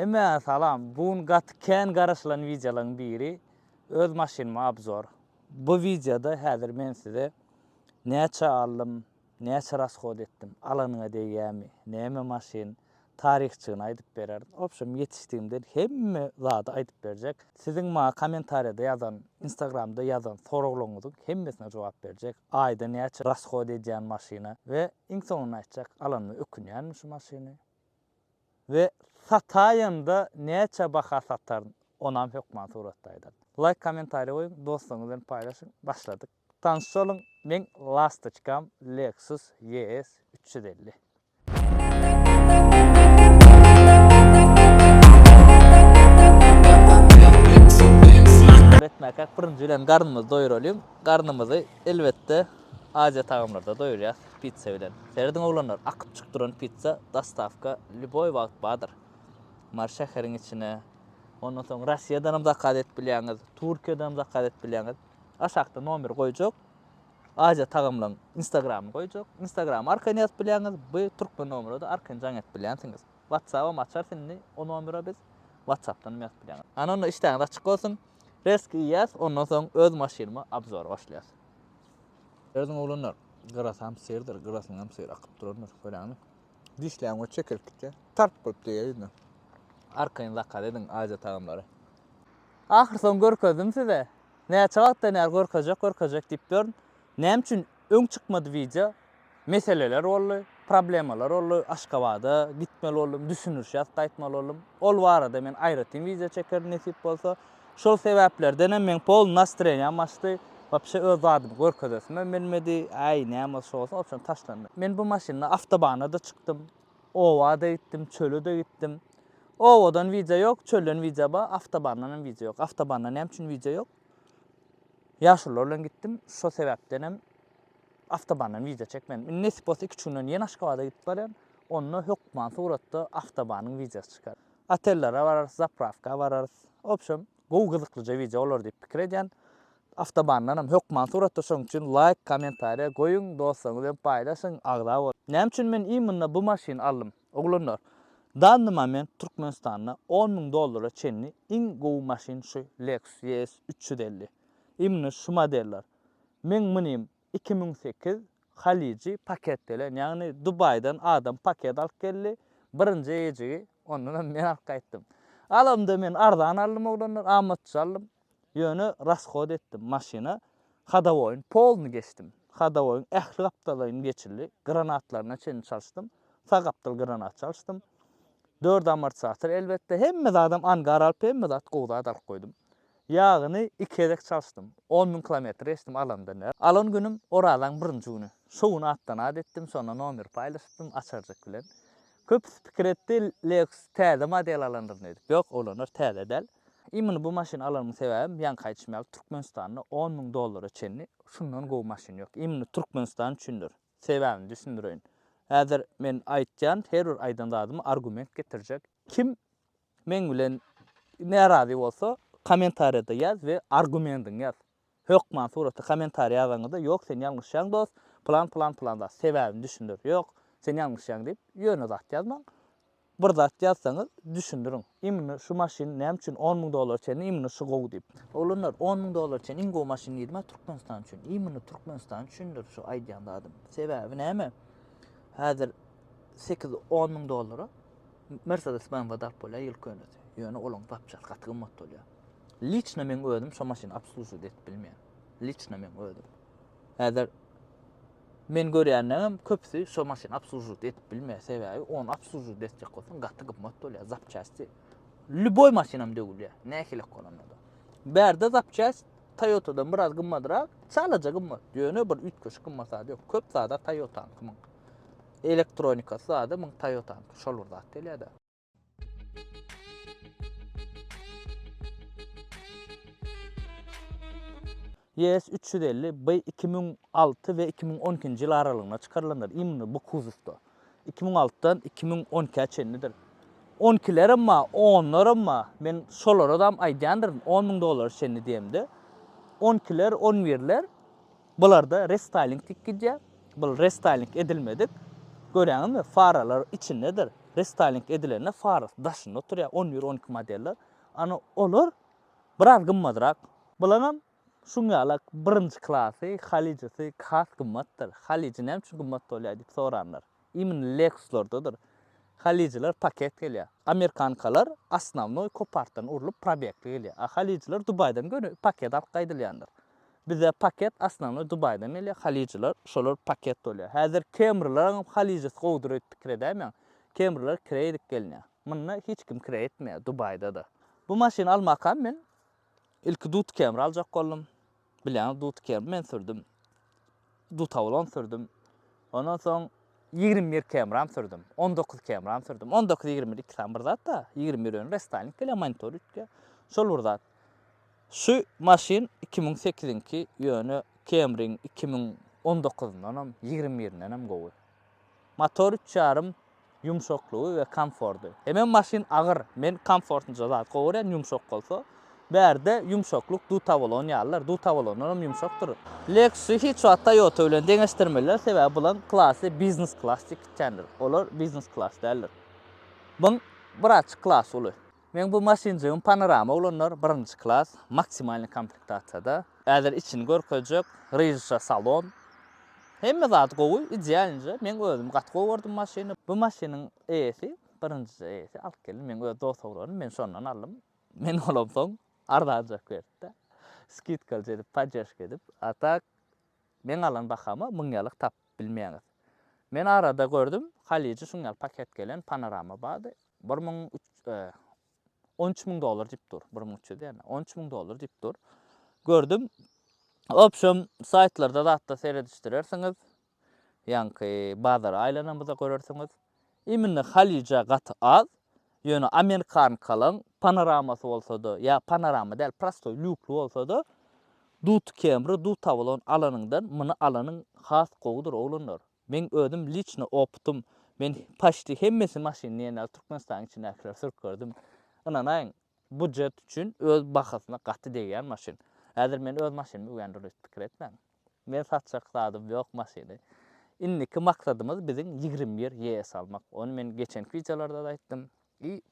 Hemme salam. Bugün gatken garaşlan videoların biri öz maşinima abzor. Bu videoda häzir men size näçe aldım, näçe rasxod etdim, alanyňa diýýämi, näme maşin, taryhçygyny aýdyp bererdim. Opşum ýetişdigimde hemme zady aýdyp berjek. Siziň ma kommentariýada ýazan, Instagramda ýazan soraglaryňyzyň hemmesine jogap berjek. Aýda näçe rasxod edýän maşina we iň soňunda aýtjak, alanyňa ökünýänmi şu maşiny? Ve sataýynda näçe baha sataryn, onam hökman suratda aýdar. Like, kommentariýa goýun, dostlaryňyz bilen paýlaşyň. Başladyk. Tanış bolun, men Lastochkam Lexus ES 350. Etmäkä birinji bilen garnymyzy doýuralym. Garnymyzy elbetde Aziya tagamlarda doýurýar pizza bilen. Serdiň oglanlar akyp çykyp duran pizza dostavka lüboy wagt badyr. Mar şäheriň içine, ondan soň Russiýadan zakaz edip bilýäňiz, Türkiýeden zakaz edip bilýäňiz. Aşakda nomer goýjak. Aziya tagamlaryň Instagramy goýjak. Instagram arkaňy ýazyp bilýäňiz, bu türkmen nomery da arkaňy jaň etip bilýänsiňiz. WhatsApp'a açar seni, o nomera biz WhatsApp'tan ýazyp bilýäňiz. Anony işläňiz açyk bolsun. Reski ýaz, ondan soň öz maşinama abzor başlaýar. Serdiň oglanlar garasam serdir, garasyňam ser akyp duranlar, görýärmi? Dişläňe çekilip gitdi. Tart bolup diýýär. Arkaňy zakaz edin Aziya tagamlary. Ahir soň görkezdim size. Näçe wagtdan ýer görkezek diýip durun. Näme üçin öň çykmady video? Meseleler boldy, problemalar boldy, Aşgabatda gitmeli boldum, düşünürşäs aýtmaly boldum. Ol barada men aýratyn video çeker nesip bolsa, şol sebäplerden men pol nastroýeniýam açdy. Wapşe öz zadymy görkezesime bilmedi. Aý näme şolsa opşan taşlandy. Men bu maşinla awtobana da çykdym. Owa da gitdim, çöle de gitdim. Owadan video yok, çölden video ba, awtobandan video yok. Awtobandan näme üçin video yok? Ýaşylar bilen gitdim, şo sebäpden hem awtobandan video çekmedim. Men nesip bolsa 2 günden ýene Aşgabatda gitip barýan, onda hökman suratda awtobanyň videosy çykar. Otellere bararys, zapravka bararys. Opşam, gowy gyzyklyja video bolar diýip pikir edýän. Awtobandan hem hökman suratda, şoň üçin like, kommentariýa goýun, dostlaryňyz bilen paýlaşyň, agda bol. Näme üçin men imенно bu maşiny aldym? Oglanlar, dandy moment Türkmenistanda $10.000 çenli iň gowy maşin şu Lexus ES 350. Imенно şu modeller. Men munym 2008 Haliji paketdelen, ýagny Dubaydan adam paket alyp geldi. Birinji ejigi, ondan men alyp gaýtdym. Alamda men arzan aldym oglanlar, amatçy aldym. Ýöne rasxod etdim maşina. Hadawoýun polny geçdim. Hadawoýun ähli gapdalaryny geçirli. Granatlaryna çenli çalışdym. Sağ gapdal granat çalışdym. 4 amortisator elbette hemme adam angar alyp hemme zat gowda alyp goýdum. Ýagny 2 edek çalışdym. 10.000 kilometre geçdim alandan. Alan günüm oradan birinji güni. Şowuny atdan adetdim, sonra nomer paýlaşdym açarjak bilen. Köp pikir etdi, Lexus täze model alandyr dedi. Ýok, olanlar täze däl. Imini bu maşiny alanymyň sebäbim ýan gaýtşmaýar Türkmenistanda $10.000 çenli şundan gowy maşin ýok. Imini Türkmenistan üçindir. Sebäbini düşündirýän. Häzir men aýtjan her bir aýdan dadymy argument getirjek. Kim men bilen närazy bolsa kommentariýada ýaz we argumentini ýaz. Hökman suratda kommentariýa ýazanyňda ýok sen ýalňyşýaň dost, plan da sebäbini düşündir. Ýok, sen ýalňyşýaň diýip ýöne zat ýazmaň. Bir zat ýazsaňyz düşündiriň. Imini şu maşin näme üçin $10.000 çenli imini şu gowy diýip. Olanlar $10.000 çenli iň gowy maşin diýdim Türkmenistan üçin. Imini Türkmenistan üçindir şu aýdýan dadym. Sebäbi näme? Häzir $8-10.000 Mercedes-Benz badap bolýar ýyl könüdi. Ýöne olaň tapjak gaty gymmat bolýar. Liçna men ödüm şu maşiny absolut edip bilmeýän. Liçna men ödüm. Häzir men görýänem köpsi şu maşiny absolut edip bilmeýär sebäbi onu absolut edip bolsaň gaty gymmat bolýar zapçasty. Lüboy maşinam degilýär. Näkile kolanada. Berde zapças Toyota'dan biraz gymmadyrak, çalaja gymmat. Ýöne bir 3 köşk gymmasady ýok. Köp zada Toyota'nyň. Elektronikasy zada myň Toyota'nyň. Şol zat delýär. ES 350 bu 2006 ve 2012 ýyl aralygyna çykarylanlar. Imini bu kuzusda. 2006'dan 2012'e çenlidir. 12'ler ama 10'lar ama men şolara adam aýdýandyr $10.000 çenli diýemde. 12'ler 11'ler bularda restyling tikidýär. Bu restyling edilmedik. Görýäňizmi? Faralar içindedir. restyling edilenine farz daşında oturýar 11-12 modeller. Ana olar biraz gymmadyrak. Bulanam şuňalak birinji klasy, halyjysy has gymmatdyr. Halyjy näme üçin gymmat bolýar diýip soranlar. Imin Lexus'lardadır. Halyjylar paket gelýär. Amerikankalar asnavnoy kopartdan urulup probekli gelýär. Halyjylar Dubaydan görü paket alyp gaýdylýandyr. Bize paket asnavnoy Dubaydan gelýär. Halyjylar şolar paket bolýar. Häzir Camry'lar halyjy gowdur edip pikir edämän. Camry'lar kredit gelýär. Munna hiç kim kredit etmeýär Dubayda da. Bu maşyny almakam men ilk dut Camry aljak boldum. Bilýän dut Camry men sürdüm. Dut awlan sürdüm. Ondan soň 21 Camry'am sürdüm. 19 Camry'am sürdüm. 19-20 iki tane bir zat da 21 ön restyling gelýär monitor ütke. Şol bir zat. Şu maşyn 2008-nki ýöne Camry 2019-dan 21-den gowy. Motor 3.5 yumşaklygy we komforty. Hemen maşyn agyr. Men komfortny zat gowurýan yumşak bolsa, bärde yumşaklyk dut awlan ýalar. Dut awlanam yumşakdyr. Lexus'y hiç wagt Toyota bilen deňeşdirmeler sebäbi bulan klasy business class diýilýär. Olar business class däller. Bu birazçy klass uly. Men bu maşynjyň panorama ulanlar birinji klass maksimalny komplektasiyada. Äger içini görkezek, rejissor salon. Hemme zat gowy idealnje. Men özüm gat gowurdum maşyny. Bu maşynyň eýesi, birinji eýesi alyp geldi. Men öz dost oglanım, men şondan aldym. Men olamsoň ardajak berdi. Skidkal edip, podдержка edip, atak men alan bahama 1000 ýalyk tap bilmeýäňiz. Men arada gördüm, halyjy şuňal paket gelen panorama bady. 13.000 dolar diýipdir. 1300 ýa-ni $13.000 diýipdir. Gördüm. Option saytlarda da hatta seyredişdirersiniz. Ýani bazar aýlanamyza görersiňiz. Imini halyja gat az. Ýöne Amerikankalyň panoramasy bolsa da, ýa panorama däl, prostoy lukly bolsa da, dut Camry, dut awlan alanyňdan muny alanyň has gowudur oglanlar. Men özüm liçni optum. Men paşty hemmesi maşyny ýene Türkmenistan içine sürüp gördüm. Ananaň budjet üçin öz bahasyna gaty degen maşyn. Häzir men öz maşynymy öwrendirip pikir etmem. Men satjak zadym ýok maşyny. Inniki maksadymyz biziň 21 YS almak. Onu men geçenki videolarda da aýtdym.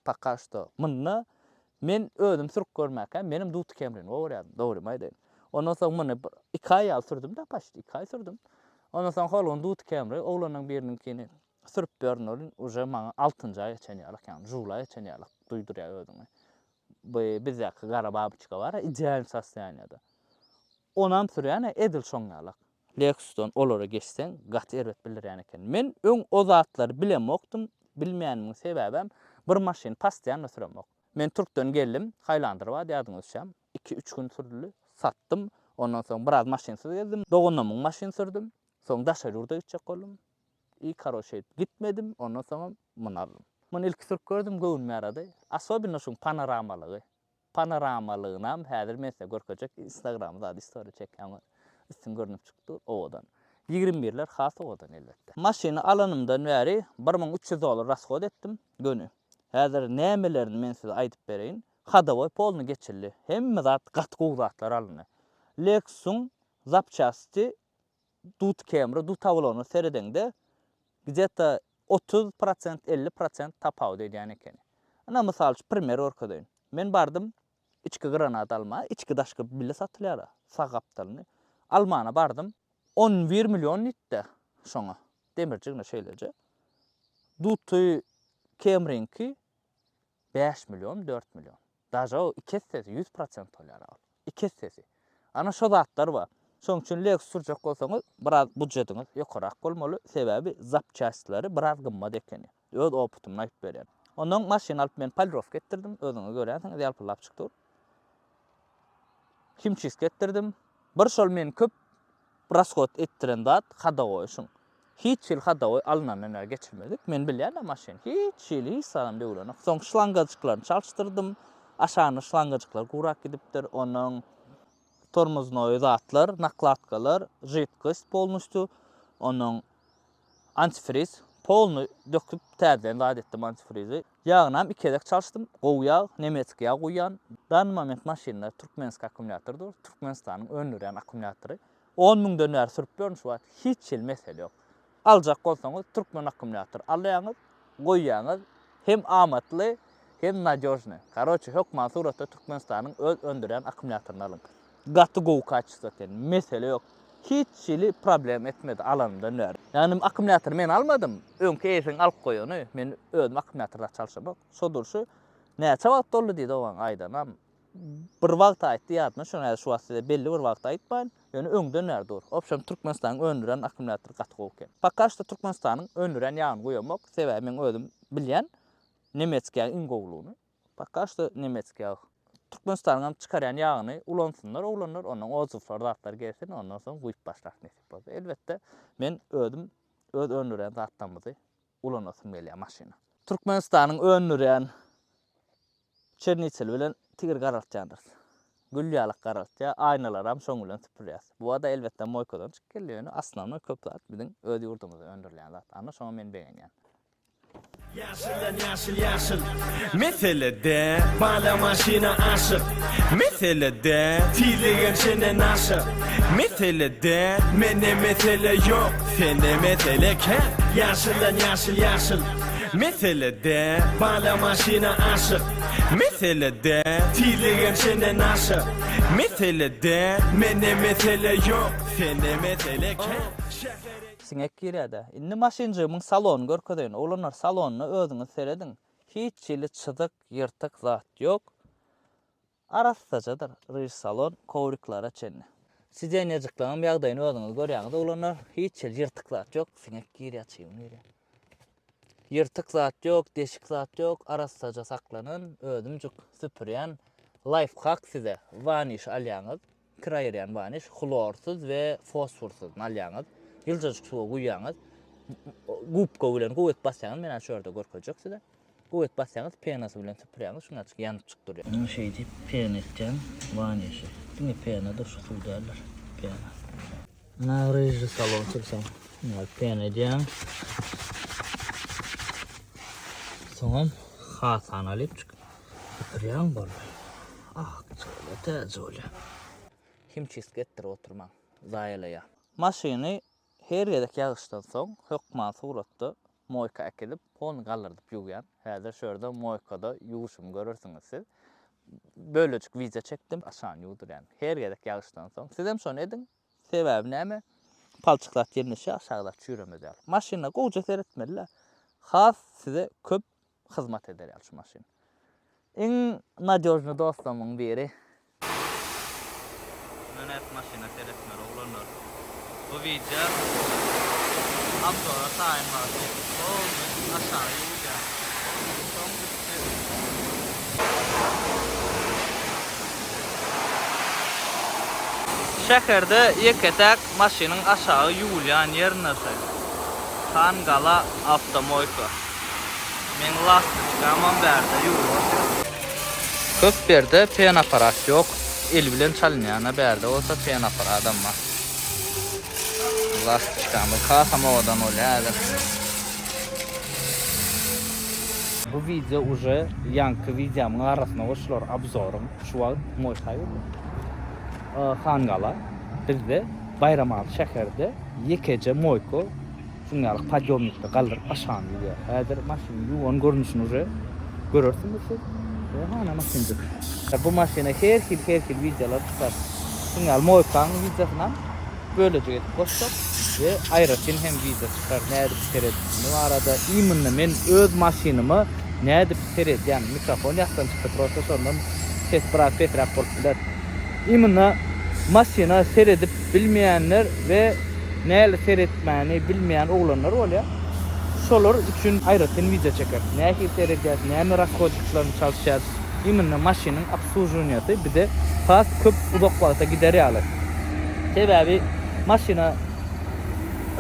Paka što. Munna men özüm sürüp görmäkä, menim dut Camry'ni öwrendim. Dogry maýdy. Ondan soň muny 2 aý al sürdüm da paşty 2 aý sürdüm. Ondan soň holun dut Camry oglanyň birininkini sürüp bernolun uje maňa 6-njy aý geçen ýalyk, ýani jula geçen ýalyk duýdurýar özüňi. Bu bizäki gara babyçka bar, ideal sostoýanýada. Onam sürýän edil şoň ýalyk. Lexus'dan olara geçsen gaty erbet bildirýän eken. Men öň o zatlary bilemokdum, bilmeýänimin sebäbim bir maşyn pastiýan süremok. Men Türkden geldim, Haýlandyrwa diýýärdiňizçä. 2-3 gün sürdü, sattım. Ondan soň biraz maşynsyz gezdim. 9000 maşyn sürdüm. Soň daşarurda gitjek boldum. Karoşe gitmedim. Ondan soň muny aldım. Muny ilk sürüp gördüm, göwnüme ýarady. Asobina şuň panoramalygy. Panoramalygynam häzir men size görkezek Instagramda da story çekýän. Üstün görünüp çykdy owadan. 21'ler has owadan elbetde. Maşyny alanymdan bäri 1300 dolar raskod etdim gönü. Häzir nämelerini men size aýdyp bereýin. Hadowy polny geçildi. Hemme zat gatgow zatlar alyny. Lexus'un zapçasty dut Camry, dut awlany seredende где-то 30%, 50% tapaw diýýän eken. Ana mysal üçin primer orkadyň. Men bardym içki granat alma, içki daşky bile satylýar. Sagaptalyny. Almana bardym. 11 milyon nitde şoňa. Demirjigine şeýleje. Duty Camry'nki 5 milyon, 4 milyon. Daja o 2 sesi 100% bolýar. 2 sesi. Ana şo zatlar bar. Şoň üçin Lexus sürjek bolsaňyz, biraz budjetiňiz ýokarak bolmaly. Sebäbi zapçastlary biraz gymmat ekeni. Öz opytymyny aýdyp berýän. Ondan maşyny alyp men polirovka etdirdim. Özüňiz görýänsiňiz, ýalpylap çykdy. Himçisk etdirdim. Bir şol men köp raskod etdiren zat hadowy şuň. Hiç ýyl hadowy alnandan geçirmedik. Men bilýän maşyn hiç ýyl hiç salam döwlen. Soň şlangajyklaryny çalşdyrdım. Aşaňy şlangajyklar gurak gidipdir. Onuň tormoznoy zatlar, naklatkalar, жидкость polnuçdy. Onuň antifriz polnu döküp täzeden zat etdim antifrizi. Ýagnam 2 dek çalşdym. Gowy ýag, nemetski ýag goýan. Dan moment maşynlar Türkmensk akkumulýatordur. Türkmenistanyň önürän akkumulýatory. 10.000 döner sürüp berýän şu wagt hiç ýyl mesele ýok. Aljak bolsaňyz Türkmen akkumulýator alýaňyz. goýýaňyz hem amatly hem nadёжny. Karoçy hökman suratda Türkmenistanyň öz öndüren akkumulatoryny alyň. Gaty gowy kaçysaten mesele ýok. Hiç şili problem etmedi alanymda nör. Yani akkumulatory men almadım. Öňki eýsem alyp goýany. Men özüm akkumulatorda çalşamak. Şodurşy näçe wagt doldy diýdi oňa aýdanam. Bir wagt aýtdy ýatma şoňa şu wagtda belli bir wagt aýtmaýyn. Yani öňde när dur. Opşam Türkmenistanyň öndüren akkumulatory gaty gowy eken. Pakaşda Türkmenistanyň öndüren ýagyny goýamak sebäbi men özüm bilýän Nemetskä ingowluny. Pakaşda Nemetskä Türkmenistanyň çykarýan ýagyny ulansynlar, oglanlar, onuň ozuflar zatlar gelsin, ondan soň guýup başlak nesip boldy. Elbetde men özüm öz öndüren zatlarymyzy ulanasym gelýär maşyna. Türkmenistanyň öndüren Çerniçel bilen tigir garaltýandyr. Gülýalyk garaltýa, aýnalaram şoň bilen süpürýär. Bu da elbetde moykadan çykyp gelýär. Aslanly köp zat biziň öz ýurdumyzda öndürilen zat. Ana şoňa men beğenýän. Yaşıl meselede bala maşina aşık meselede tiligen senden aşık meselede mene mesele yok sende mesele ken yaşıl meselede bala maşina aşık meselede tiligen senden aşık meselede mene mesele yok sende mesele ken Siňek girýärde. Indi maşynjymyň salony görkezýän. Olanlar salonyny özüňiz serediň. Hiç çili çydyk, ýyrtyk zat ýok. Arasajadyr ryj salon, kowryklara çenni. Sidenýejikleň ýagdaýyny özüňiz görýäňiz. Olanlar hiç çili ýyrtyk zat ýok. Siňek girýär. Ýyrtyk zat ýok, deşik zat ýok. Arasaja saklanyn, özümjük süpürýän lifehack size. Vaniş alýaňyz, kraýerýän vaniş, xlorsyz we fosforsyz alýaňyz. Ýyljajyk suwa goýýaňyz, gupka bilen gowet basýaňyz, men şu ýerde görkezjek size. Gowet basýaňyz, penasy bilen süpürýäňiz, şuňaçyk ýanyp çykdyr. Bu şeýdi pena etken vaniýeşi. Diňe pena da şu suw derler. Pena. Naryjy salon çyksam, ýa pena edýän. Soňam hasan alyp çyk. Süpürýäň bolýar. Ah, çöle täze. Himçisk etdir oturmaň, zaýalaýa. Maşyny her ýerdek ýagyşdan soň hökman suratda moyka ekilip, onu galdyrdyp ýuwýan. Häzir şurada moykada ýuwuşum görürsiňiz siz. Bölejik video çekdim, aşaň ýuwdurýan. Her ýerdek ýagyşdan soň. Siz hem şonu edin. Sebäbi näme? Palçyklar ýerine aşagda çüýremedýär. Maşyna goýja seretmeli. Has size köp hyzmat eder şu maşyn. Iň nadёжny dostlarymyň biri. Men hep maşyna seretmeli oglanlar. Bu video Abdullah Sayınmaz aşağı yürüyeceğim. Şehirde yeketek maşının aşağı yürüyen yerine Kangala avtomoyka. Men lastik aman berde yürüyor. Köp berde pen aparat yok. El bilen çalınýana berde olsa pen aparat ama. Lastikamy kasamadan olýar. Bu video уже yankı videomyň arasyna goşular obzorum. Şu wagt moýka Kangala bizde Bayramal şäherde ýekece moýka şuňalyk padyomnikde galdyryp aşağı ýürýär. Häzir maşyn ýuwan görnüşini уже görürsiniz siz. Hana maşyndyk. Bu maşyna her hil videolar çykar. Şuňaly moýkaň videosyna böylece edip koşsak ve ayrıca hem video çıkar näde biteredip bu arada iýminde men öz maşynymı näde bitered yani mikrofon ýakdan çykyp tursa sondan ses bırak petrak bolup biler. Iýminde maşyna seredip bilmeýänler we näle seretmäni bilmeýän oglanlar bolýar. Şolar üçin ayrıca video çeker. Näki seredýär, näme raschodlaryny çalşýar. Iýminde maşynyň obslužuwaniýaty bir de has köp uzak wagta giderýär. Sebäbi maşyna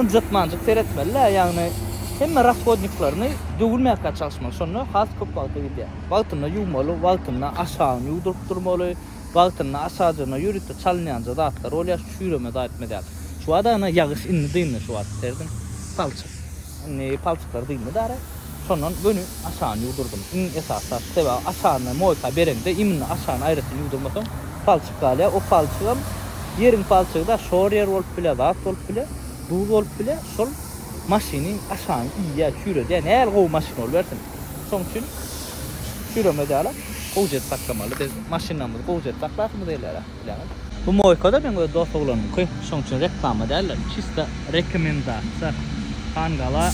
ıncıtmancık seretmeli yani hemme raschodniklaryny döwülmäkkä çalışmak şonu has köp wagta gidýär. Wagtyna ýuwmaly, wagtyna aşağı ýuwdurup durmaly, wagtyna aşagyna ýürütde çalynýan zatlar olýar, şüýreme da etmedýär. Şu adana ýagyş inni diýni şu wagt derdim. Palçyk. Palçyklar diýni dara. Şondan gönü aşağı ýuwdurdum. Esasda sebäbi aşagyna moýka berende imni aşagyna aýratyn ýuwdurmasaň palçyk galýar. O palçygam Yerin palçığı da şor yer bolup bile, zat bolup bile, duz bolup bile, şol maşini aşağı iyiye çürüdü. Yani eğer o maşin ol versin. Son için çürümedi alıp kovujet saklamalı. Biz maşinamızı kovujet saklasın mı derler. Bu Moyko'da ben böyle dost oğlanım koy. Son için reklamı derler. Çista rekomendasiya. Kangala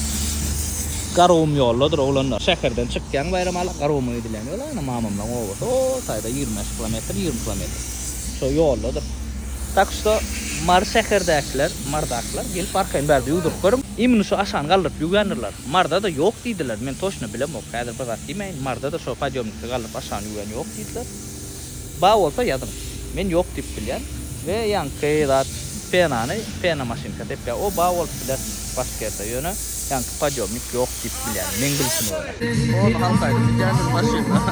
Garum yolludur oğlanlar. Şehirden çıkken bayramala garumu edileniyorlar. Mamamla olsa o sayda 25 kilometre 20 kilometre. Şu yolludur. Tak işte mar şehirdekiler, mardaklar gelip arkayın berdi yudurup görüm. İmini şu aşağın kaldırıp yuganırlar. Marda da yok dediler. Men toşunu bilem o kadar bazat demeyin. Marda da şu padyomlukta kaldırıp aşağın yugan yok dediler. Bağ olsa yadım. Men yok deyip bilen. Ve yankı da pena maşinka tepki. O bağ olsa bilen başka yerde yönü. Yankı padyomluk yok deyip bilen. Men bilsin öyle. Onu halkaydı bir geldim maşinka.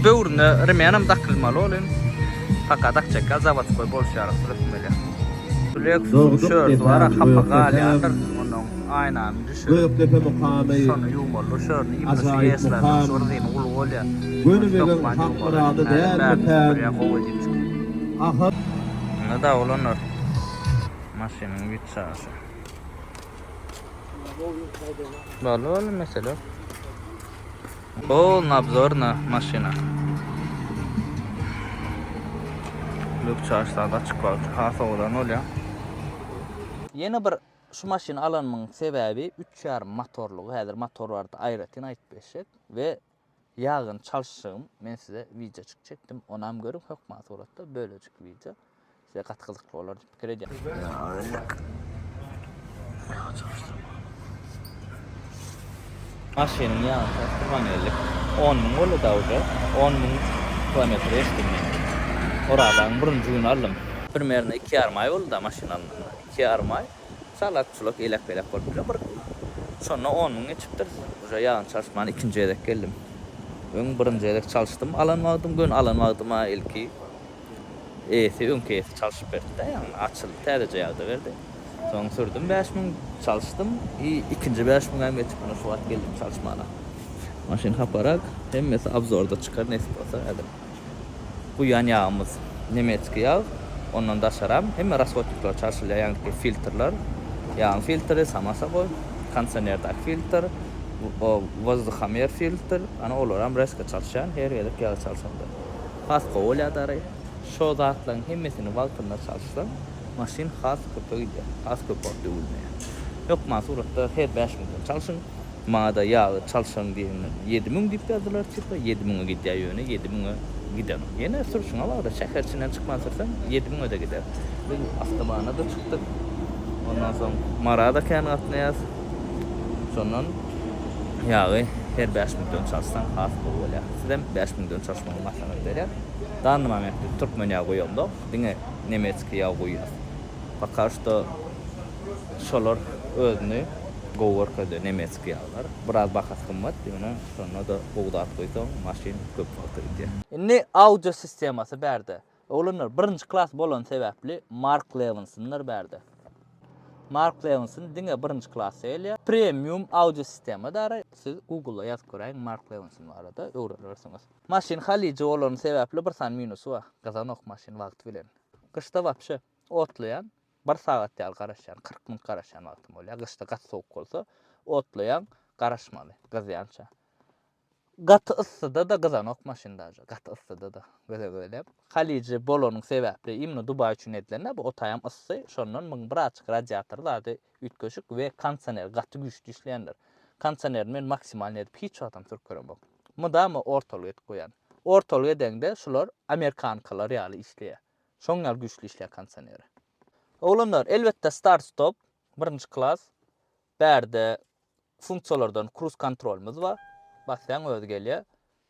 Böğrünü remeyanım takılmalı olayım. Fakat akçakka zavat koy bol şarastırıp böyle. Sülek şört var, happa galiyadır. Onun aynen düşür. Sonu yumurlu şörünü imrisi yesler. Şördüğün ulu olya. Gönümegen hakmıradı değer mi ter? Aha. Ne da olanlar. Maşinin bir çarşı. Balı oğlum mesela. O nabzorna maşina. Lük çarşılarda çıkıyor. Hasa olan oluyor. Yeni bir şu maşini alanmın sebebi 3.5 motorluğu. Hədir motorlarda ayratin aytbeşet ve yağın çalışışım. Men size video çektim. Onam görüp yok motorlarda böylecik video. Size katkılıklı olur. Fikir edeceğim. Maşinin yağı çalıştırman ellik. 10 min olu da hoca. 10 min kilometre estimmeyin. Oradan birinci gün aldım. Primerine 2,5 ay oldu da maşin aldım. 2,5 ay. Salatçılık elek belek oldu. Sonra 10 min geçiptir. Hoca yağın çalışmanı ikinci edek geldim. Ön birinci edek çalıştım. Alanmadım. Gün alanmadım ha ilki. Önkü eti çalışıp verdi de yani açıldı. Tədəcə yağda verdi. Sonra sürdüm 5 min çalıştım. İkinci 5 min geçip bana şu vaxt geldim çalışmana. Maşin kaparak hem mesela abzorda çıkar neyse olsa edim. Bu yan yağımız Nemetski yağ. Ondan da şaram. Hem rasvotnikler çalışılıyor yani filtrler. Yağın filtre, samasa koy. Kondisionerdaki filtre. O vazduhamer filtre. Ana olur hem reska çalışan. Her yerde yağ çalışan. Hasko olyadı arayı. Şu zatların hemmesini valtında çalışsam. Maşin has köpüğü gidiyor. Has köpüğü değil. Yok masuratda her 5 milyon çalışın. Mağda yağı çalışan diyenler 7 milyon deyip yazdılar çıktı. 7 milyon gidiyor yöne 7 milyon gidiyor. Yine sürüşün ama da şehir içinden çıkmazsan 7 milyon da gider. Biz Astabana da çıktık. Ondan sonra Mara'da da kendi altına yaz. Sonra yağı her 5 milyon çalışsan has köpüğü. Sizden 5 milyon çalışmanı masana gider. Danma mekti Türkmen yağı koyuyorum da. Dine Nemetski yağı koyuyoruz. Fakat işte şolar özünü govorka da Nemetski yağlar. Biraz bakas kımmat. Sonra da buğdat koysam maşin köp faktor gidiyor. Ne audio sisteması berdi. Olanlar birinci klas bolan sebepli Mark Levinson'lar berdi. Mark Levinson dinge birinci klas eyle. Premium audio sistemi da siz Google'a yaz koyayın Mark Levinson arada öğrenirsiniz. Maşin halici olan sebepli bir san minusu var. Kazanok maşin vaqt bilen. Kışta vapşı otlayan bir saat yal qaraşan 40 minut qaraşan vaqtım oluyor. Kışta qat soğuk olsa otlayan qaraşmalı qazayança. Qat ısıda da kazanok maşinda. Qat ısıda da böyle. Halici bolonun sebepli imni Dubai üçün edilen bu otayam ısı şondan bir açık radiatorlar ütköşük ve kondisioner qatı güçlü işleyenler. Kondisionerin men maksimal edip hiç adam Türk görmem. Mıda mı ortalığı et koyan. Ortalığı edende şular Amerikankalar ýaly işleýär. Şoňlar güçlü işleýär kondisioneri. Oğlanlar elbette start stop birinci klas berde funksiýonlardan cruise kontrolümüz var. Baksaň öz gelýär.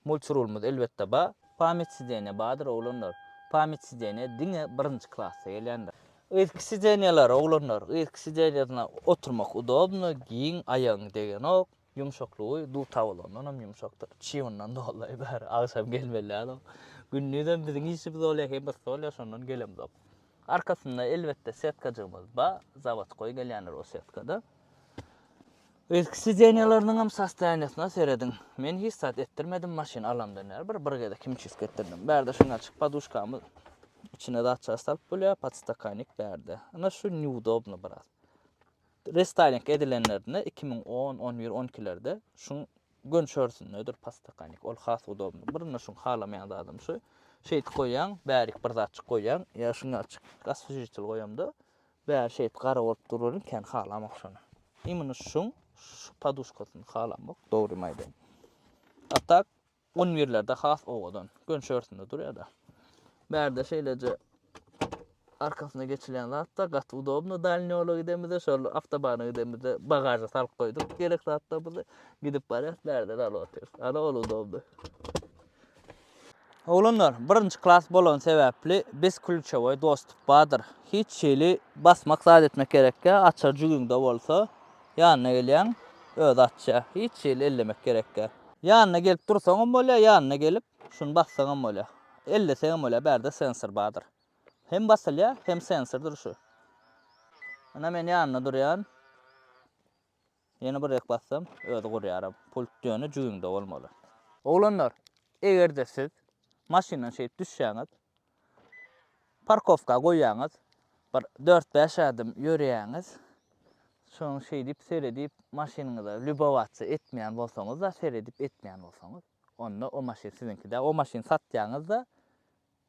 Multirulmuz elbette ba. Pamit sidene badır oğlanlar. Pamit sidene diňe birinci klasda gelýändir. Ilk sideneler oğlanlar, ilk sidenelerine oturmak udobno, giyin ayağın degen ok. Yumşaklığı du tavlandan yumşaktır. Çiğondan da vallahi bari ağzım gelmeli adam. Günnüden bizim işimiz oluyor hem basta oluyor sondan gelemiz. Arkasında elbette setkacığımız ba. Zavat koy gelýänler o setkada. Ilk sidenelerinin hem sastayanetine seyredin. Men hiç saat ettirmedim maşin alamdan yer. Bir gede kim çisk ettirdim. Berde şuna açık paduşkamız. İçine de açar salıp böyle patstakanik berde. Ana şu neudobno biraz. restyling edilenlerini 2010, 11, 12'lerde şun gönşörsünödür pastakanik. Ol has udobnu. Birine şun halamayan da adam şu. Şeyt koyan, bärik bir zatçık koyan, ya şunu açık asfijitçil koyamda. Bär şeyt qara olup dururun ken halamak şunu. Imini şun paduskasını halamak doğru mayda. Atak 11'lerde has oğudan gönşörsünde duruyor da. Bärde şeylece arkasına geçilen hatta gat udobnu dalni olu gidemizde şol avtobana gidemizde bagaja salıp koyduk. Gerek hatta bizi gidip barıp bärde alıp atıyoruz. Ana olu udobnu. Oğlanlar, birinci klas bolan sebäpli biz kulçevoy dostluk badır. Hiç şeyli basmak zat etmek gerekke, açar jügüňde bolsa, ýanyna gelýän öz atça. Hiç şeyli ellemek gerekke. Ýanyna gelip dursaňam bolýa, ýanyna gelip şunu bassaňam bolýa. Elleseňam bolýa, bärde sensor badır. Hem basylýa, hem sensordur şu. Ana men ýanyna durýan. Ýene bir ek bassam, özi gurýaram. Pult ýöne jügüňde bolmaly. Oğlanlar, egerde siz maşynyň şeyip düşýäňiz, parkovka goýýaňyz, bir 4-5 adım ýörýäňiz, şoň şeydip seredip maşynyňyza lübowatsy etmeýän bolsaňyz da seredip etmeýän bolsaňyz, onda o maşyn sizinkide, o maşyn satýaňyzda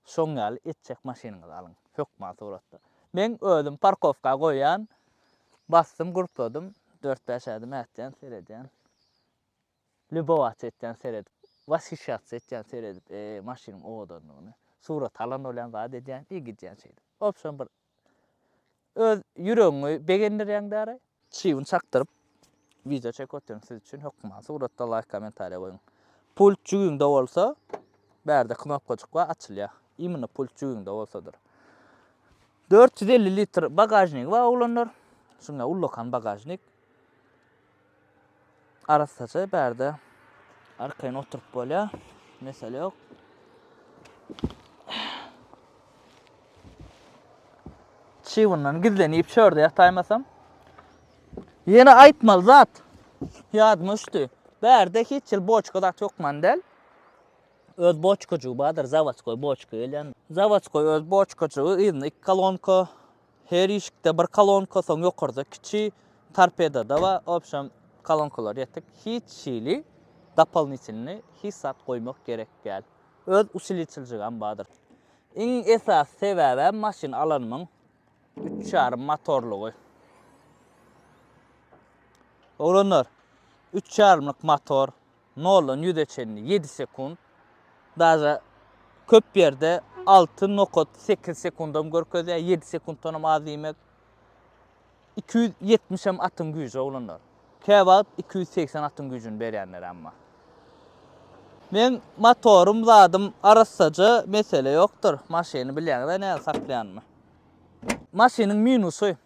şoň ýaly etjek maşynyňyzy alyň. Hökma suratda. Men özüm parkovka goýýan, bastym, gurpladym, 4-5 adım etýän, seredýän. Lübowatsy etýän seredip Vasişat etýän seredip maşynyň owadanlygyny surat alan bolan zat edýän, gidýän şeydi. Opşon bir öz ýüregiňi begendirýäňdäri, çywyny çakdyryp video çek otyryn siz üçin hökma suratda like kommentariýa goýun. Pult jügüňde bolsa, bärde knopkajyk bar açylýar. Imini pult jügüňde bolsadyr. 450 litr bagajnik bar oglanlar. Şuňa ullakan bagajnik. Arasaça bärde arkaýyna oturup bolýar. Mesele ýok. Çywynyň gizlenip çörde ýataýmasam. Ýene aýtmal zat. Ýadyma düşdi. Bärde hiç ýyl boçka zat ýokman del. Öz boçkaçygy badyr, zavatskoy boçka gelýän. Zavatskoy öz boçkaçygy ýyny 2 kolonka, her işikde bir kolonka, soň ýokarda kiçi torpeda da bar. Opşam kolonkalar ýetdik. Hiç şeýli dapalniçilini hissat koymak gerek gel. Öz usuliçiljigen badyr. Iň esas sebäbi maşyn alanymyň 3,5 motorlugy. Oglanlar, 3,5 motor, 0-dan 100'e 7 sekund. Daja köp ýerde 6,8 sekundam görkezýär, 7 sekunddan az diýmek. 270 atym güýji oglanlar. Käbap 280 atym güýjüni berýänler amma. Men motorum zadym arasaca mesele ýokdur. Maşyny bilýäňler näme saklaýanmy. Maşynyň minusy.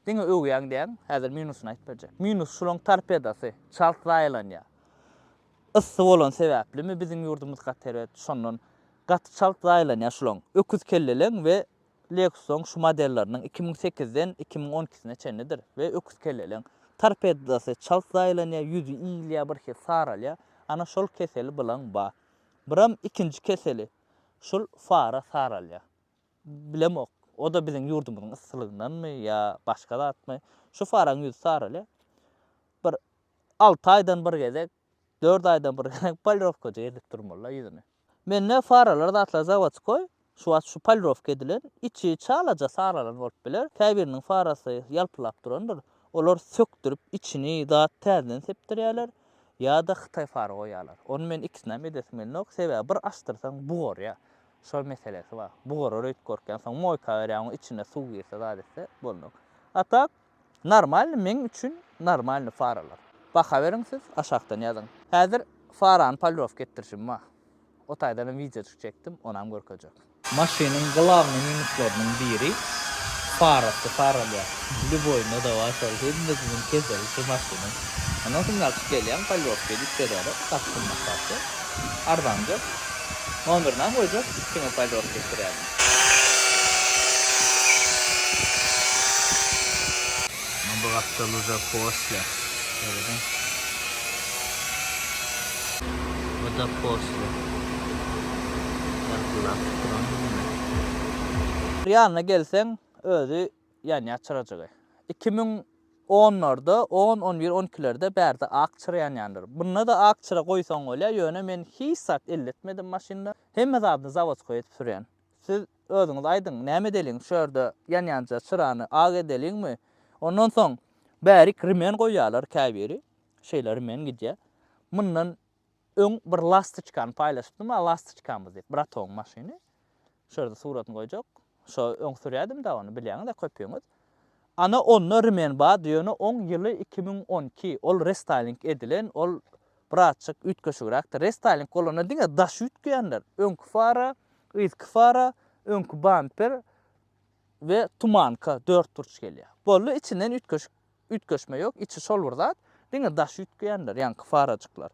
Diňe öwýäň diýen, häzir minusyny aýtyp berjek. Minus şulan torpedasy çaltlaýlanýar. Issy bolan sebäplimi biziň ýurdumyz gateret, şondan gaty çaltlaýlanýar şulan. Öküz kelleleň we Lexus'un şu modellerining 2008'den 2012'sine çenlidir we öküz kelleleň torpedasy çaltlaýlanýar, ýüzü iýilýär, bir he saralýar. Ana şol keseli bilen ba. Biram ikinci keseli şol fara saralýar. Bilemok. O da biziň ýurdumyzyň yssylygydanmy ýa başga zatmy? Şu faraň ýüzü saralýar. Bir 6 aýdan bir gezek, 4 aýdan bir gezek polirovkaja edip durmalar ýüzüni. Menne faralar zatla zavatskoy, şu polirovka edilen, içi çalaja saralan bolup biler. Täbiriniň farasy ýalpylap durandyr. Olar söktürüp içini zat täzeden sepdirýärler. Ya da Xitay fara goýarlar. Onu men ikisinden edesmen yok. Sebäbi bir açtyrsaň bugar ya. Şol meselesi bar. Bugar öýt görken soň moýka berýän içine suw girse zadetse bolmak. Atak normal men üçin normal faralar. Baka beriň siz aşagdan ýazyň. Häzir farany polirovka etdirişim bar. O taýdan video çekdim, onam görkezek. Maşynyň glavny minuslarynyň biri farasy saralýar. Lüboýna da var, hemimizin keseli şu maşynyň. Ana soňra gelýän polirovka edip berýär, taşdyrmakda. Ardanja nomerine goýjak, kiňe polirovka etdirýär. Bu hafta уже после. Это после. Ýanyna gelseň özü ýany açyrajak. 2010 10'larda, 10, 11, 12'lerde bärde ak çyrayan ýandyr. Bunda da ak çyra goýsaň bolýar, ýöne men hiç sat elletmedim maşynda. Hemme zabdy zawod goýup sürýän. Siz özüňiz aýdyň, näme deliň şu ýerde ýan-ýanja çyrany ak edeliňmi? Ondan soň bärik rimen goýýarlar käbiri. Şeýler rimen gidýär. Mundan öň bir lastiçkany paýlaşdym, lastiçkamyz diýip, Bratoň maşyny. Şurada suratyny goýjak. Şo öň sürýärdim da onu bilýäňiz de köpüňiz. Ana onu rimen ba diýeni 10 ýyly 2012 ol restyling edilen ol braçyk ütköşügräkdir. Restyling bolana diňe daş ütgeýänler. Öňkü fara, ýytkı fara, öňkü bumper we tumanka 4 turç gelýär. Bolly içinden ütköşme ýok, içi şolburzat, diňe daş ütgeýänler, ýanky farajyklar.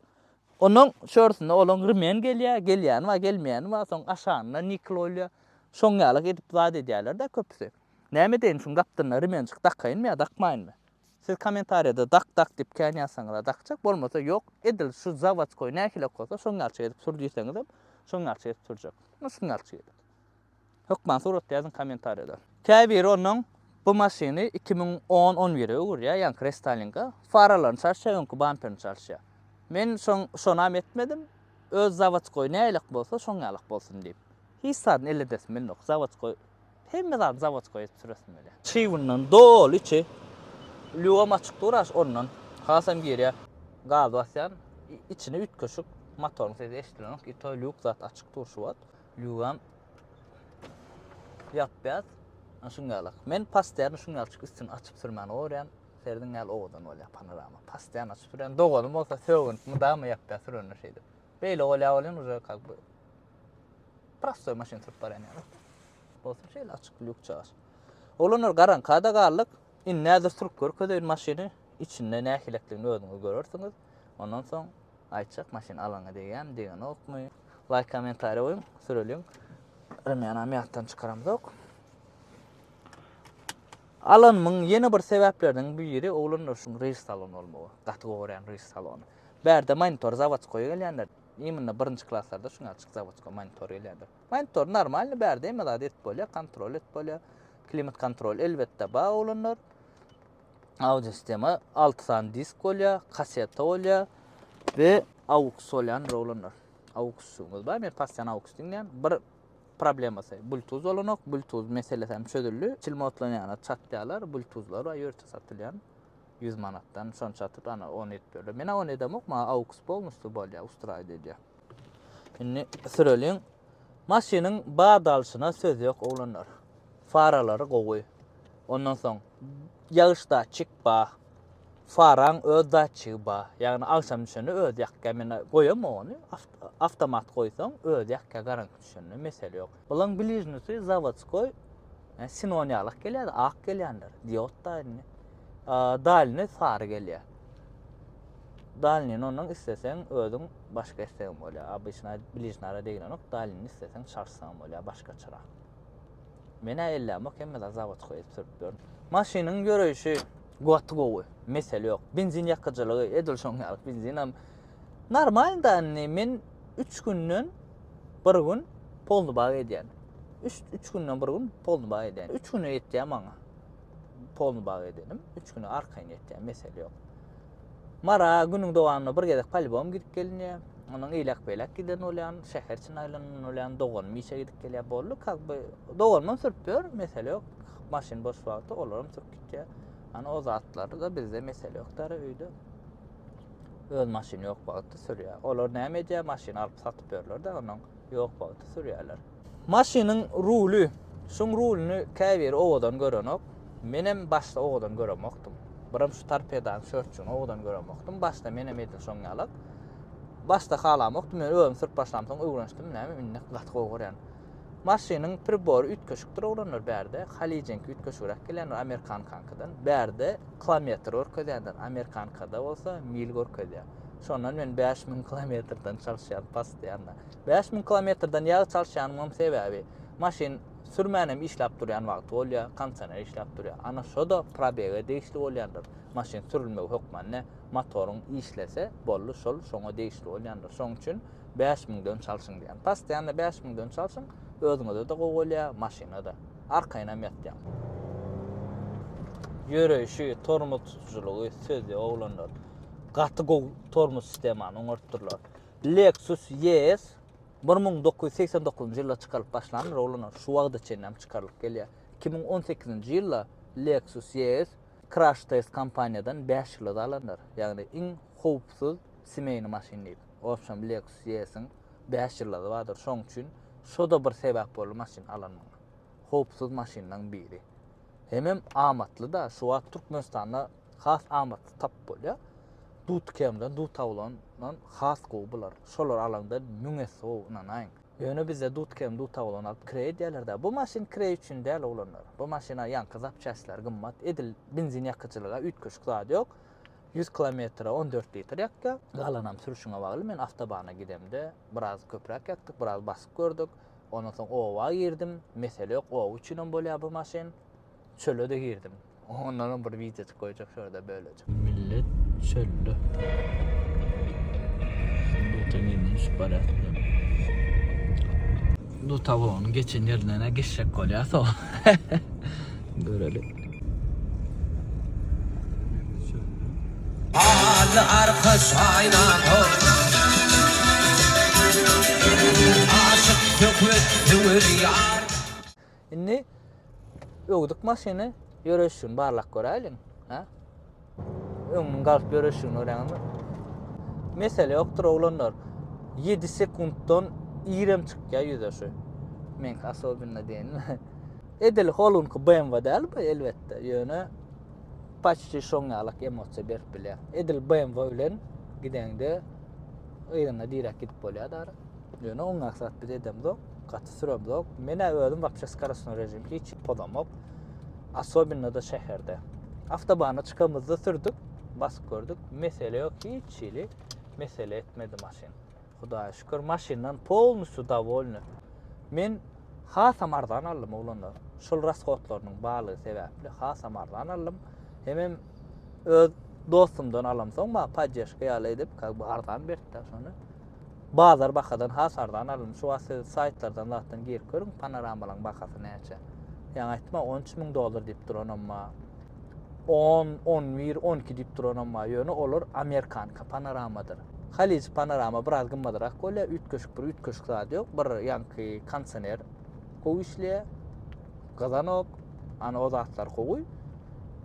Onun şörsünde olan rimen gelýän we gelmeýän we soň aşagyna nikl bolýar. Şoňalyk edip zat edýärler da köpüsi. Näme deýin şuň gapdyna rimençik dakayynmy ýa dakmaýynmy? Siz kommentariýada dak diýip kän ýazsaňyz dakçak, bolmasa ýok, edil şu zavodskoy nähile bolsa şoňarçy edip sürdüýseňiz hem şoňarçy edip sürjek. Şoňarçy edip. Hökman surat ýazyn kommentariýada. Käbir onun bu maşyny 2010-11 öwürýär, ýa-ni restylinga faralaryny çarşýar, öňkü bumperini çarşýar. Men şonam etmedim. Öz zavodskoy nälik bolsa şoňalyk bolsun diýip. Hiç sadyn elledesmi ýok. Zavodskoy hemme zat zavodskoy süresin öyle. Çiğundan dol içi lügam açık duraş ondan. Hasam geriye gaz basyan içine üt köşük motorun sesi eşitilen ito lüg zat açık duruşu var. Lügam yapbaz. Şungalyk. Men pasterni şungalyk üstün açıp sürmeni öğren. Serdin gel oğudan öyle panorama. Pasterni açıp süren doğalım olsa sögün mı yapbaz sürünür şeydi. Beyle öyle olun uca kalk bu. Prastoy maşin sürüp baren yani. Bolsa şeýle açyk lük çağır. Olanlar garankada garlyk, innäde struktur ködeýän maşyny içinde nähilekligini özüňiz görürsiňiz. Ondan soň aýtjak maşyn alaňa degen okmy. Like, kommentariýa goýun, süreliň. Rimen aýatdan çykaramyz ok. Alanmyň ýene bir sebäplerinden biri olanlar şuň reis salonu bolmagy. Gatygoriýan reis salonu. Bärde monitor zawodskoy gelýänler. Imенно birinci klasslarda şuna açık zavodskoy monitor gelýärdi. Monitor normal bärde emel et bolýar, kontrol et bolýar. Klimat kontrol elbetde ba olanlar. Audio sistema 6 san disk bolýar, kaseta bolýar we AUX bolýan olanlar. AUX-umuz bar, men pastan AUX diňlen bir problemasy. Bluetooth bolanok, Bluetooth meselesi hem çözüldü. Çilmotlanýan çatlaýarlar, Bluetoothlar we ýörte satylýan. 100 manatdan şon çatyp ana 10 etdirdi. Men 10 edemok, ma AUX bolmuşdy bolýar, ustraýdy edýär. Indi süreliň maşynyň bağdalyşyna söz ýok oglanlar. Faralary gowy. Ondan soň ýagyşda çykba. Faraň özda çykba. Ýagny akşam düşeni öz ýakka men goýam onu. Avtomat goýsaň öz ýakka garank düşeni mesele ýok. Bulan bilijnisi zavodskoy sinoniýalyk gelýär, ak gelýändir. Diodda indi. Dalyny far gelýär. Dalyny onuň isteseň özüň başga isteýän bolýar. Abyşna bilijnara degen ok dalyny isteseň şarjsaň bolýar, başga çıra. Mene ellämek hemme zawod goýup sürüp. Maşynyň görüşi gowy gowy, mesele ýok. Benzin ýakajylygy edil şoňalyk benzinam normal da men 3 günden bir gün polny baga edýän. 3 günden bir gün polny baga edýän. 3 güne ýetýär maňa. Polny baga edelim. 3 güne arkaýyn ýetýär, mesele ýok. Mara günüň dowamyna bir gezek palbom gidip gelýär. Onuň ýylak belak giden bolýan, şäher için aýlanan bolýan, dogan miýşe gidip gelýär boldy. Kakby doganman sürüp ber, mesele ýok. Maşyn boş wagtda olaram sürüp gitýär. Ana o zatlary da bizde mesele ýoklar öýde. Öz maşyn ýok wagtda sürýär. Olar näme edýär? Maşyn alyp satyp berler da onuň ýok wagtda sürýärler. Maşynyň ruly, şuň rulyny käbir owadan görenok. Menem başda owadan göremokdum. Birim şu tarpedan şörtçün owadan göremokdum. Başda menem edil şoňalyk. Başda halamokdum. Men özüm sürüp başlamsoň öwrenşdim, näme minne gatga ogurýan. Maşynyň pribory ütköşükdir oglanlar bärde. Halijenki ütköşürak gelen Amerikan kankadan. Bärde kilometr görkezýändir. Amerikankada bolsa mil görkezýär. Şondan men 5000 kilometrden çalşýan pastaýanda. 5000 kilometrden ýagy çalşýanymyň sebäbi maşyn sürmänem işläp durýan wagt bolýar, kançaner işläp durýar. Ana şo da probega degişli bolýandyr. Maşyn sürülmegi hökmänne motoruň işlese bolly şol şoňa degişli bolýandyr. Şoň üçin 5000den çalşyň diýen. Pastaýanda 5000den çalşyň, özüňizde de gowy bolýar, maşynada. Arkaýynam ýatýan. Yörüşü, tormuz tutuculuğu sözü oğlanlar. Gatı tormuz sistemini oňartdyrlar. Lexus YS 1989-njy ýylda çykaryp başlanýar oğlanlar. Şu wagda çennem çykaryp gelýär. 2018-nji ýylda Lexus YS Crash Test kompaniýadan 5 ýylda alanlar. Ýagny iň howpsuz semeyni maşin diýip. Opşam Lexus YS'iň 5 ýylda bardyr. Şoň üçin şo da bir sebäp bolup maşin alanmagy. Howpsuz maşinlaryň biri. Hemem amatly da şu wagt Türkmenistanda has amatly tap bolýar. Dut kemden, dut tawlandan has gowy bular. Şolar alanda müňesi ownanan. Ýöne bize dut kem, dut tawlan alıp kirey diýerler. Bu maşin kirey üçin däl oglanlar. Bu maşina ýanky zapçaslar gymmat. Edil benzin ýakyjylyga üýtgeç zady ýok. 100 km 14 litr ýakka. Galanam sürüşüňe bagly men awtobana gidemde biraz köprek ýakdyk, biraz basyp gördük. Ondan soň owa girdim. Mesele ýok, owa üçin bolýar bu maşin. Çöle de girdim. Ondan bir video koyacak şurada böylece. Millet çöllü. Duta girmiş baratlı. Duta onun geçen yerlerine geçecek kolyası o. Görelim. Ağlı arkadaş aynan ol. Aşık söküt yar. Şimdi ögdük maşini yörüşün barlak görelim. Ha? Öňüň galyp yörüşün öňüňi. Mesele ýokdur oglanlar. 7 sekunddan irem çykýar ýüzeşi. Men asobynda diýenim. Edil holunky BMW däl bu elbetde. Ýöne paççy şoňalyk emosiýa berip bilýär. Edil BMW bilen gideňde ýygyna direkt gidip bolýar da. Ýöne oň maksat biz edemdik. Gaty süremdik. Mene özüm wapça skarasyny rejim hiç podamok. Asobynda da şäherde. Awtobana çykamyzda sürdük. Basyp gördük. Mesele ýok hiç şeýle. Mesele etmedi maşin. Hudaýa şükür maşindan polnusu davolny. Men hasamardan aldym oglanlar. Şol raskotlarynyň baly sebäpli hasamardan aldym. Hemem öz dostumdan alam soň ma pajeşke ýaly edip bardan berdi şonu. Bazar bakadan hasardan aldım. Şu saytlardan zaten girip görün panoramalan bakası näçe. Yani aytma $13.000 diýip duran amma 10, 11, 12 diýip duran amma ýöne olur Amerikan panoramadyr. Haliç panorama biraz gymmadyrak bolýar, ütköşük zady ýok. Bir ýanky kondisioner gowy işleýär. Gazanok, ana o zatlar gowy.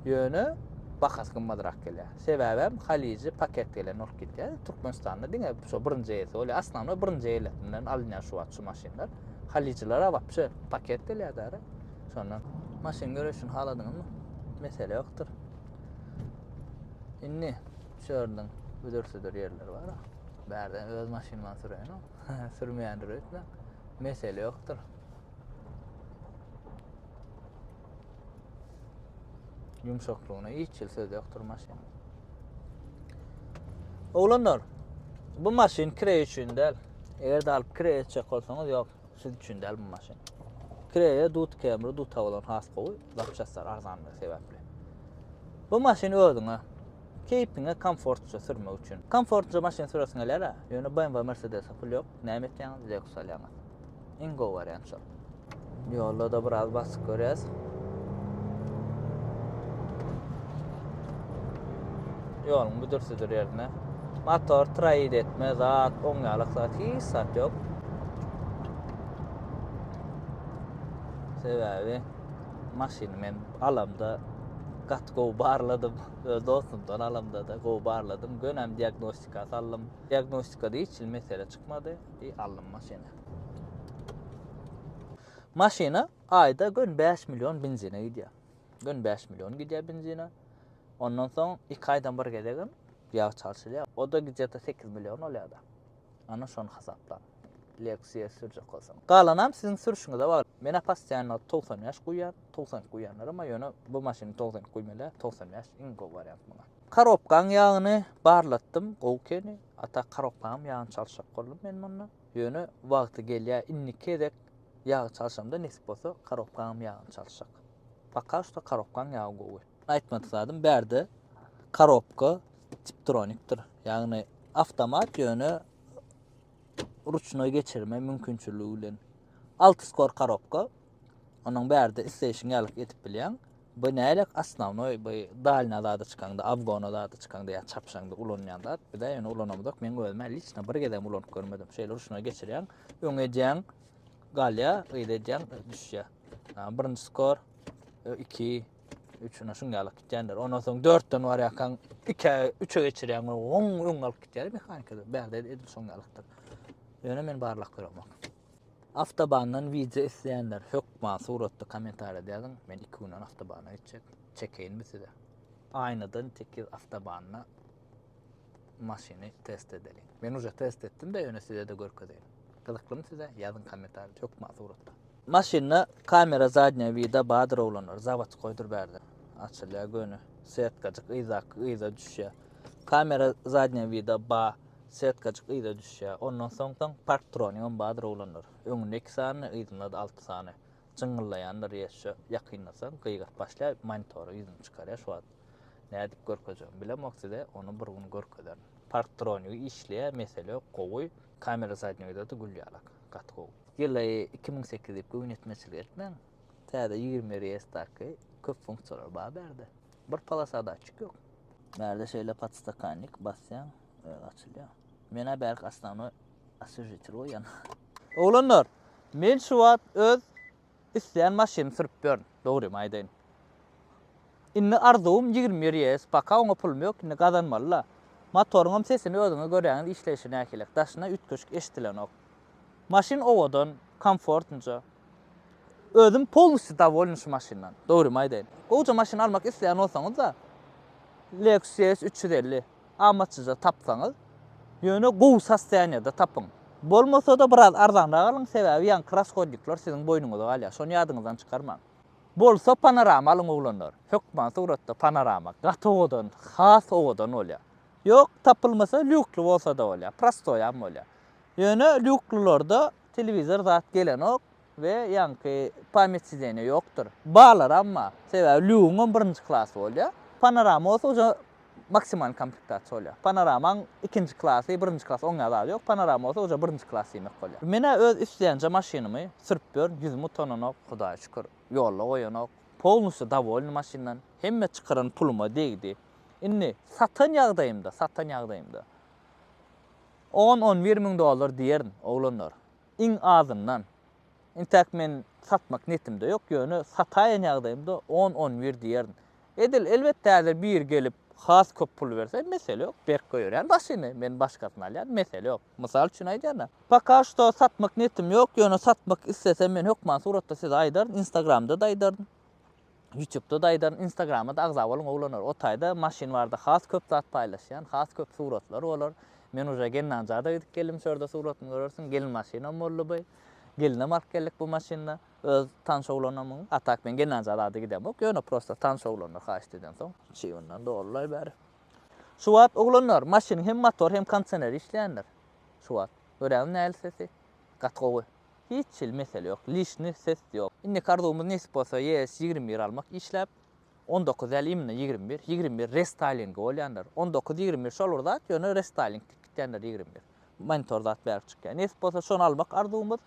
Ýöne bakas gymmadyrak gelýär. Sebäbem Haliçi paket gelen olup gitýär. Türkmenistanda diňe şu birinji ýeri bolýar. Aslanly birinji ýerlerinden alınýan şu wagt şu maşinler. Haliçilere wapşy paket gelýär däre. Şondan maşin görüşün haladyňyzmy? Mesele ýokdur. Inni şörden büdürsüdür yerler var. Bärden öz maşinman sürýän, sürmeýändir öýtme. Mesele ýokdur. Yumşaklygyna hiç söz ýokdur maşin. Oglanlar, bu maşin kirey üçin däl. Eger alyp kirey etjek bolsaňyz ýok, siz üçin däl bu maşin. Kireye dut kemri, dut tawlan has gowy, zapçaslar arzanlygy sebäpli. Bu maşin özüňe keypiňe komfortça sürmek üçin. Komfortça maşin süresiň elere, ýöne BMW Mercedes pul ýok, näme etýäňiz Lexus alýaňyz. Iň gowy variant şol. Ýolda da biraz basyp görýäs. Yolun büdürsüdür yerine. Motor traýid etme, zat, oňalyk zat, hiç zat ýok. Sebäbi maşiny men alamda gat gowy barladym. Dostumdan alamda da gowy barladym. Gönem diagnostika saldym. Diagnostikada hiç mesele çykmady. Aldym maşiny. Maşina ayda gün 5 milyon benzine gidýär. Gün 5 milyon gidýär benzine. Ondan soň 2 aýdan bir gedegin ýağ çalşylýar. O da gidýär 8 milyon bolýar da. Ana şonu hasapla. Lexus sürjek bolsaň. Galanam siziň sürüşiňizde bar. Men apastiýany 90 ýaş goýýar, 90 goýanlar ama ýöne bu maşiny 90 goýmalar, 90 ýaş iň gowy variant buňa. Karopkaň ýagyny barlatdym, gowkeni. Ata karopkaň ýagyny çalşak boldum men bundan. Ýöne wagty gelýär, inniki edek ýagy çalşamda nesip bolsa karopkaň ýagyny çalşak. Fakat şu karopkaň ýagy gowy. Aýtmadyk bärde karopka tiptronikdir. Ýagny avtomat ýöne ruçnoy geçirme mümkinçiligi bilen 6 skor karopka. Onuň bärde isleýişiňi alyp etip bilýän. Bu nälik asnavnoy bu dalna da çykanda, Afgana da çykanda ya çapşanda ulanýanda, bir de ýöne ulanamadyk. Men gözüme hiçne bir gedem ulanyp görmedim. Şeýle urşuna geçirýän, öňejeň galya, ýedejeň düşýär. Birinji skor 2 3 şungalyk gitýändir. Ondan soň 4den var ýakan 2 3'e geçirýän oň alyp gitýär mehanikada. Bäde edil şungalykdyr. Ýöne men barlak görmek. Aftabandan video izleyenler hökma suratda komentarda yazın. Men 2 günden Aftabana gidecek. Çekeyin mi size? Aynadan tekil Aftabanna maşini test edelim. Ben uca test ettim de yöne size de görkezeyim. Kızıklı mı size? Yazın komentarda. Hökma suratda. Maşinna kamera zadnya vida badır olanlar. Zavat koydur berdi. Açılya gönü. Setkacık ıyza düşüyor. Kamera zadnya vida ba setkacık ıyza düşüyor. Ondan soňdan parktroniyon badır olanlar. Öňündeki sany ýygyna da 6 sany. Çıngıllayanlar ýeşe ýakynlasan gıýgat başlaýar monitory ýüzüni çykarýar şu an. Näde görkezem bilem okside onu bir gün görkezem. Parktroniyo işleýär mesele gowy kamera zadnyýda da gülýärlik. Gatgo. Ýyly 2008 diýip göwnetmeçilik etmän. Täze 20 restarky köp funksiýonlar bar berdi. Bir palasada açyk ýok. Näde şeýle patstakanlik basýan açylýar. Mena berk aslanı asyrjytyr oýan. Oğlanlar, men şu wagt öz isleýän maşyny sürüp börn. Dogry maýdaýyn. Inni arzum 20 res, paka oňa pulum ýok, inni gazanmalyla. Motoruňam sesini özüňe görýäňiz işleýişine äkelek. Daşyna ütköşk eşitilen ok. Maşyn owadan, komfortnja. Özüm polnusy dowolny şu maşyndan. Dogry maýdaýyn. Oňa maşyn almak isleýän bolsaňyz da Lexus 350 amaçyja tapsaňyz, ýöne gowy sastaýanýada tapyň. Bolmasa da biraz arzanraň alyň, sebäbi ýan krashodniklar siziň boýnuňyzda galýar. Şonu ýadyňyzdan çykarmaň. Bolsa panorama alyň oglanlar. Hökman suratda panorama, gatowadan, has owadan bolýar. Ýok, tapylmasa lükli bolsa da bolýar, prostoy hem bolýar. Ýöne lüklilarda telewizor zat gelen ok we ýanky pametçileňe ýokdur. Balar amma, sebäbi lüğüň 1-nji klasy bolýar. Panorama bolsa maksimal komplektatsiýa bolýar. Panoramaň 2-nji klasy, 1-nji klasy oňa da ýok. Panorama bolsa oja 1-nji klasy ýmek bolýar. Mene öz isleýänje maşynymy sürüp bör 100 tonuna Hudaýa şükür ýolla goýanak. Polnusy dowolny maşyndan hemme çykaran puluma değdi. Inni satan ýagdaýymda 10-11 miň dollar diýerin oglanlar. Iň azyndan. Intak men satmak netimde ýok ýöne sataýan ýagdaýymda 10-11 diýerin. Edil elbetde bir gelip has köp pul berse mesele ýok. Berk goýarýan maşyny men başgasyny alýan mesele ýok. Mysal üçin aýdýarna. Paka şo satmak netim ýok, ýöne satmak istesem men hökman suratda size aýdaryn, Instagramda da aýdaryn. YouTube'da da aýdaryn, Instagramda da agza bolan oglanar. O taýda maşyn barda has köp zat paýlaşýan, has köp suratlar bolar. Men uja gelnän jada gidip gelim şurda suratyny görersiň, gelin maşynam boldy. Geline mark geldik bu maşynla. Öz tanış oglanamyň. Atak men gelnän jada gidem. Ýöne prosta tanış oglanlar haýyş edýän soň, şeýondan dollar bäri. Şu wagt oglanlar maşyny hem motor hem kondisioner işleýänler. Şu wagt göräň näl sesi? Gatgowy. Hiç mesele ýok, lişni ses ýok. Indi kardymyz nesip bolsa ES21 almak işläp 19.50 21 restyling bolýanlar. 19.21 şolurda ýöne restyling tikitýänler 21. Monitor zat berip çykýan. Nesip bolsa şonu almak arzumyz.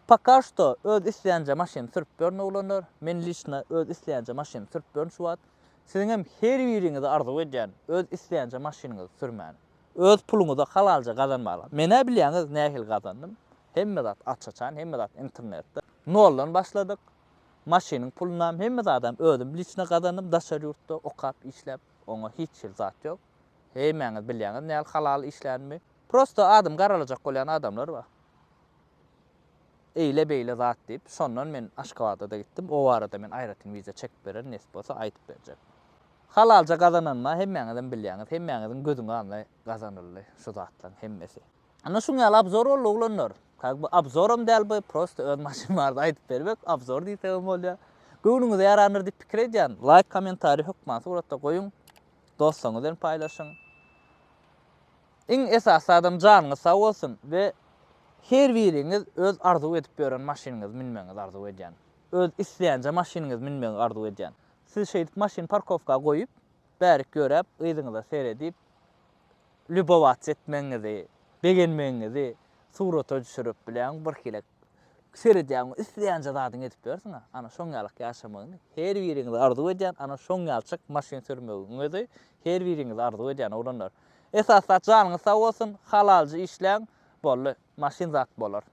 Paka şo öz isleýänje maşyny sürüp börn oglanlar. Men lişne öz isleýänje maşyny sürüp börn şu wagt. Siziň hem her biriňizi arzu edýän öz isleýänje maşynyňyzy sürmän. Öz puluňyzy halalja gazanmaly. Mene bilýäňiz nähil gazandym? Hemme zat açaçan, hemme zat internetde. Noldan başladyk. Maşynyň pulundan hemme adam özüm lişne gazandym, daşar ýurtda okap işläp, oňa hiç zat ýok. Hemmeňiz bilýäňiz näl halal işlänmi? Prosta adam garalajak bolýan adamlar bar. Eyle beyle zat diýip, şondan men Aşgabatda gittim. O arada men aýratyn wiza çekip beren nesip bolsa aýtyp berjek. Halalja gazananma hemmeňizden bilýäňiz, hemmeňiziň gözüňe alny gazanyldy şu zatlaryň hemmesi. Ana şuňa abzor bol oglanlar. Bu abzorum däl bu prosta öz maşyn barda aýtyp berbek, abzor diýsem bolýar. Göwnüňize ýarandyr diýip pikir edýän, like, kommentary hökman suratda goýuň. Dostlaryňyz bilen paýlaşyň. Iň esasy adam janyňyz sag bolsun we her biriňiz öz arzu edip beren maşynyňyz minmeňiz arzu edýän. Öz isleýänje maşynyňyz minmeňiz arzu edýän. Siz şeýdip maşyn parkovka goýup, bärik görüp, ýygyňyza seredip, lübowaç etmeňizi, begenmeňizi surata düşürüp bilen bir kilek Serediň isleýänçe zadyň edip bersiň. Ana şoňalyk ýaşamagyny her biriňiz arzu edýän, ana şoňalçyk maşyn sürmegiň özi her biriňiz arzu edýän oglanlar. Esas janyňyz sag bolsun, halalja işläň, bolly maşyn zat bolar.